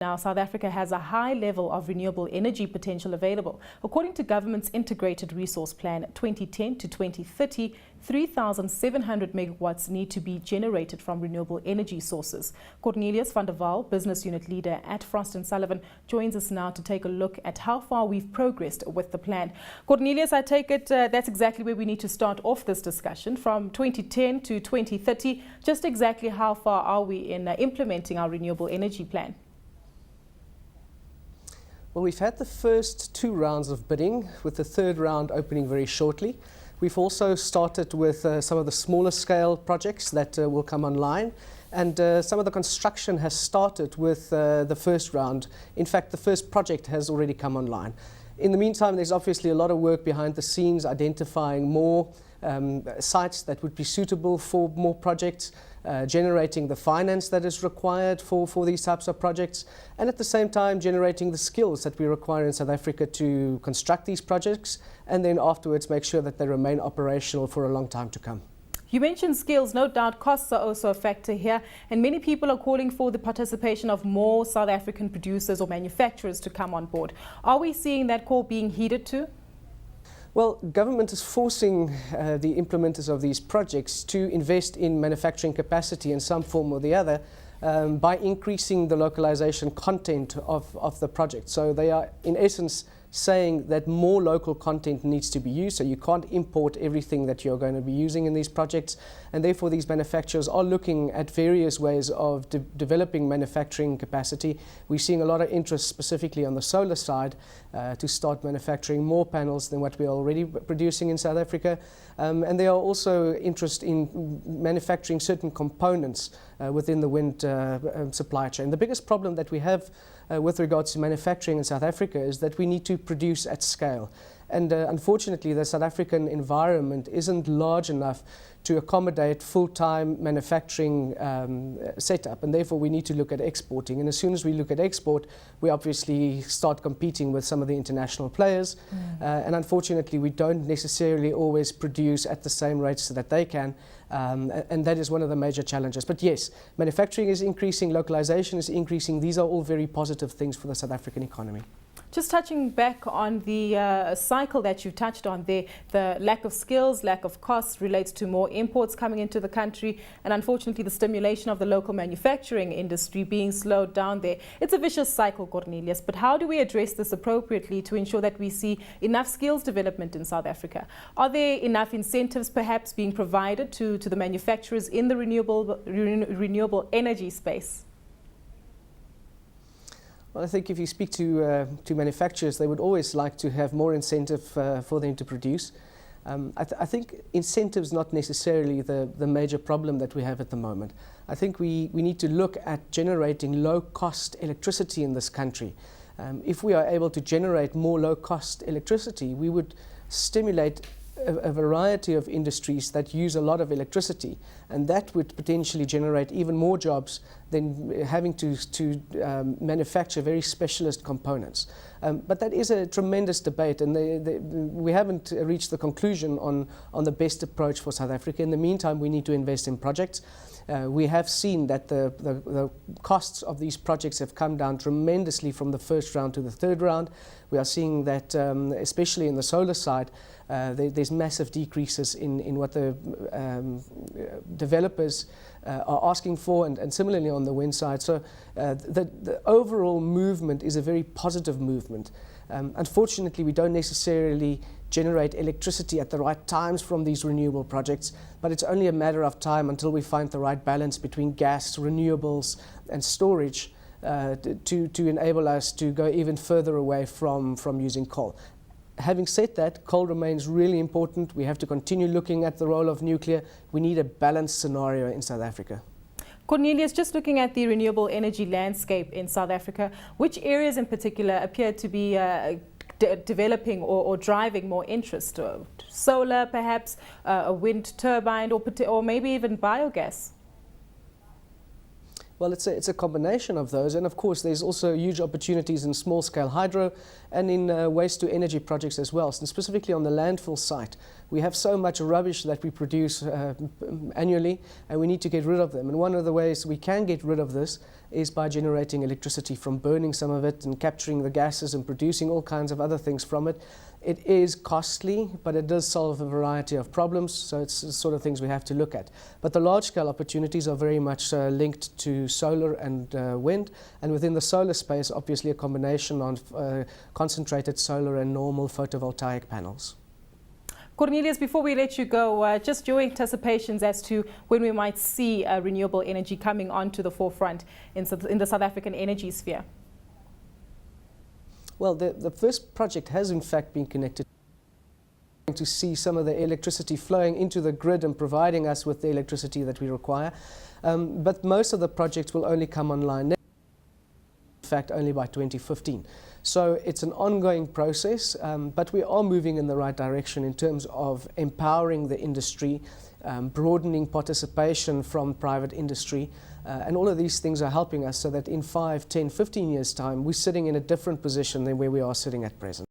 Now, South Africa has a high level of renewable energy potential available. According to government's Integrated Resource Plan 2010 to 2030, 3,700 megawatts need to be generated from renewable energy sources. Cornelius van der Waal, business unit leader at Frost & Sullivan, joins us now to take a look at how far we've progressed with the plan. Cornelius, I take it that's exactly where we need to start off this discussion. From 2010 to 2030, just exactly how far are we in implementing our renewable energy plan? Well, we've had the first 2 rounds of bidding, with the 3rd round opening very shortly. We've also started with some of the smaller scale projects that will come online, and some of the construction has started with the 1st round. In fact, the first project has already come online. In the meantime, there's obviously a lot of work behind the scenes identifying more sites that would be suitable for more projects, generating the finance that is required for these types of projects, and at the same time generating the skills that we require in South Africa to construct these projects, and then afterwards make sure that they remain operational for a long time to come. You mentioned skills. No doubt costs are also a factor here, and many people are calling for the participation of more South African producers or manufacturers to come on board. Are we seeing that call being heeded too? Well, government is forcing the implementers of these projects to invest in manufacturing capacity in some form or the other by increasing the localization content of the project. So they are, in essence, saying that more local content needs to be used, so you can't import everything that you're going to be using in these projects, and therefore these manufacturers are looking at various ways of developing manufacturing capacity. We're seeing a lot of interest specifically on the solar side to start manufacturing more panels than what we're already producing in South Africa, and there are also interest in manufacturing certain components within the wind supply chain. The biggest problem that we have with regards to manufacturing in South Africa is that we need to produce at scale. And unfortunately, the South African environment isn't large enough to accommodate full-time manufacturing setup, and therefore we need to look at exporting. And as soon as we look at export, we obviously start competing with some of the international players. And unfortunately, we don't necessarily always produce at the same rates that they can. And that is one of the major challenges. But yes, manufacturing is increasing, localization is increasing. These are all very positive things for the South African economy. Just touching back on the cycle that you touched on there, the lack of skills, lack of costs relates to more imports coming into the country, and unfortunately the stimulation of the local manufacturing industry being slowed down there. It's a vicious cycle, Cornelius, but how do we address this appropriately to ensure that we see enough skills development in South Africa? Are there enough incentives perhaps being provided to the manufacturers in the renewable energy space? Well, I think if you speak to manufacturers, they would always like to have more incentive for them to produce. I think incentives not necessarily the major problem that we have at the moment. I think we need to look at generating low-cost electricity in this country. If we are able to generate more low-cost electricity, we would stimulate a variety of industries that use a lot of electricity, and that would potentially generate even more jobs than having to manufacture very specialist components. But that is a tremendous debate, and we haven't reached the conclusion on the best approach for South Africa. In the meantime, we need to invest in projects. We have seen that the costs of these projects have come down tremendously from the 1st round to the 3rd round. We are seeing that, especially in the solar side, there's massive decreases in what the developers are asking for, and similarly on the wind side. So the overall movement is a very positive movement. Unfortunately, we don't necessarily generate electricity at the right times from these renewable projects, but it's only a matter of time until we find the right balance between gas, renewables and storage to enable us to go even further away from using coal. Having said that, coal remains really important. We have to continue looking at the role of nuclear. We need a balanced scenario in South Africa. Cornelius, just looking at the renewable energy landscape in South Africa, which areas in particular appear to be developing or driving more interest? Solar, perhaps, a wind turbine, or maybe even biogas? Well, it's a combination of those, and of course there's also huge opportunities in small-scale hydro and in waste-to-energy projects as well. And specifically on the landfill site, we have so much rubbish that we produce annually, and we need to get rid of them. And one of the ways we can get rid of this is by generating electricity from burning some of it and capturing the gases and producing all kinds of other things from it. It is costly, but it does solve a variety of problems, so it's the sort of things we have to look at. But the large-scale opportunities are very much linked to solar and wind, and within the solar space, obviously a combination of concentrated solar and normal photovoltaic panels. Cornelius, before we let you go, just your anticipations as to when we might see renewable energy coming onto the forefront in the South African energy sphere. Well, the first project has in fact been connected to see some of the electricity flowing into the grid and providing us with the electricity that we require. But most of the projects will only come online in fact only by 2015. So it's an ongoing process, but we are moving in the right direction in terms of empowering the industry, broadening participation from private industry, and all of these things are helping us so that in 5, 10, 15 years' time, we're sitting in a different position than where we are sitting at present.